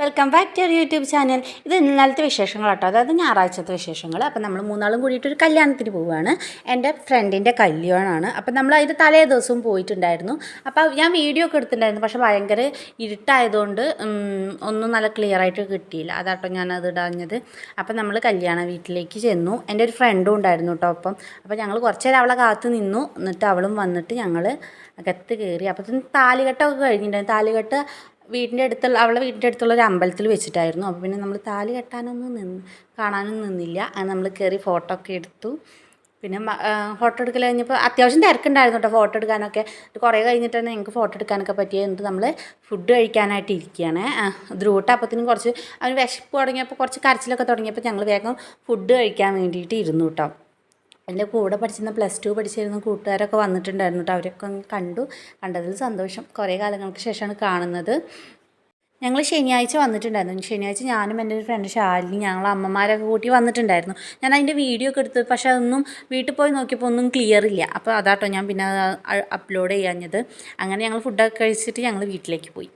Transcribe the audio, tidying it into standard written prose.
Welcome back to YouTube channel. ഇത് ഇന്നലത്തെ വിശേഷങ്ങൾ കേട്ടോ, അതായത് ഞായറാഴ്ചത്തെ വിശേഷങ്ങൾ. അപ്പോൾ നമ്മൾ മൂന്നാളും കൂടിയിട്ടൊരു കല്യാണത്തിന് പോവുകയാണ്. എൻ്റെ ഫ്രണ്ടിൻ്റെ കല്യാണമാണ്. അപ്പോൾ നമ്മൾ അതിൻ്റെ തലേ ദിവസവും പോയിട്ടുണ്ടായിരുന്നു. അപ്പോൾ ഞാൻ വീഡിയോ ഒക്കെ എടുത്തിട്ടുണ്ടായിരുന്നു, പക്ഷേ ഭയങ്കര ഇരുട്ടായതുകൊണ്ട് ഒന്നും നല്ല ക്ലിയർ ആയിട്ട് കിട്ടിയില്ല. അതാട്ടോ ഞാനത് ഇടാഞ്ഞത്. അപ്പോൾ നമ്മൾ കല്യാണ വീട്ടിലേക്ക് ചെന്നു. എൻ്റെ ഒരു ഫ്രണ്ടും ഉണ്ടായിരുന്നു കേട്ടോ ഒപ്പം. അപ്പോൾ ഞങ്ങൾ കുറച്ച് നേരം അവളെ കാത്ത് നിന്നു. എന്നിട്ട് അവളും വന്നിട്ട് ഞങ്ങൾ അകത്ത് കയറി. അപ്പോൾ താലികെട്ടൊക്കെ കഴിഞ്ഞിട്ടുണ്ടായിരുന്നു. താലികെട്ട് അവളെ വീടിൻ്റെ അടുത്തുള്ള ഒരു അമ്പലത്തിൽ വെച്ചിട്ടായിരുന്നു. അപ്പോൾ പിന്നെ നമ്മൾ താലി കെട്ടാനൊന്നും കാണാനൊന്നും നിന്നില്ല. അങ്ങനെ നമ്മൾ കയറി ഫോട്ടോ ഒക്കെ എടുത്തു. പിന്നെ ഫോട്ടോ എടുക്കൽ കഴിഞ്ഞപ്പോൾ അത്യാവശ്യം തിരക്കുണ്ടായിരുന്നു കേട്ടോ ഫോട്ടോ എടുക്കാനൊക്കെ. കുറേ കഴിഞ്ഞിട്ട് തന്നെ ഞങ്ങൾക്ക് ഫോട്ടോ എടുക്കാനൊക്കെ പറ്റിയത്. എന്നിട്ട് നമ്മൾ ഫുഡ് കഴിക്കാനായിട്ട് ഇരിക്കുകയാണ്. ധ്രുവട്ട അപ്പത്തിനും കുറച്ച് അവന് വിശപ്പ് തുടങ്ങിയപ്പോൾ കുറച്ച് കരച്ചിലൊക്കെ തുടങ്ങിയപ്പോൾ ഞങ്ങൾ വേഗം ഫുഡ് കഴിക്കാൻ വേണ്ടിയിട്ട് ഇരുന്നു കേട്ടോ. എൻ്റെ കൂടെ പഠിച്ചിരുന്ന +2 പഠിച്ചിരുന്ന കൂട്ടുകാരൊക്കെ വന്നിട്ടുണ്ടായിരുന്നു കേട്ടോ. അവരൊക്കെ കണ്ടതിൽ സന്തോഷം. കുറേ കാലങ്ങൾക്ക് ശേഷമാണ് കാണുന്നത്. ഞങ്ങൾ ശനിയാഴ്ച വന്നിട്ടുണ്ടായിരുന്നു. ശനിയാഴ്ച ഞാനും എൻ്റെ ഒരു ഫ്രണ്ട് ശാലിനി ഞങ്ങൾ അമ്മമാരൊക്കെ കൂട്ടി വന്നിട്ടുണ്ടായിരുന്നു. ഞാൻ അതിൻ്റെ വീഡിയോ ഒക്കെ എടുത്തു, പക്ഷേ അതൊന്നും വീട്ടിൽ പോയി നോക്കിയപ്പോൾ ഒന്നും ക്ലിയർ ഇല്ല. അപ്പോൾ അതാട്ടോ ഞാൻ പിന്നെ അപ്ലോഡ് ചെയ്യാഞ്ഞത്. അങ്ങനെ ഞങ്ങൾ ഫുഡൊക്കെ കഴിച്ചിട്ട് ഞങ്ങൾ വീട്ടിലേക്ക് പോയി.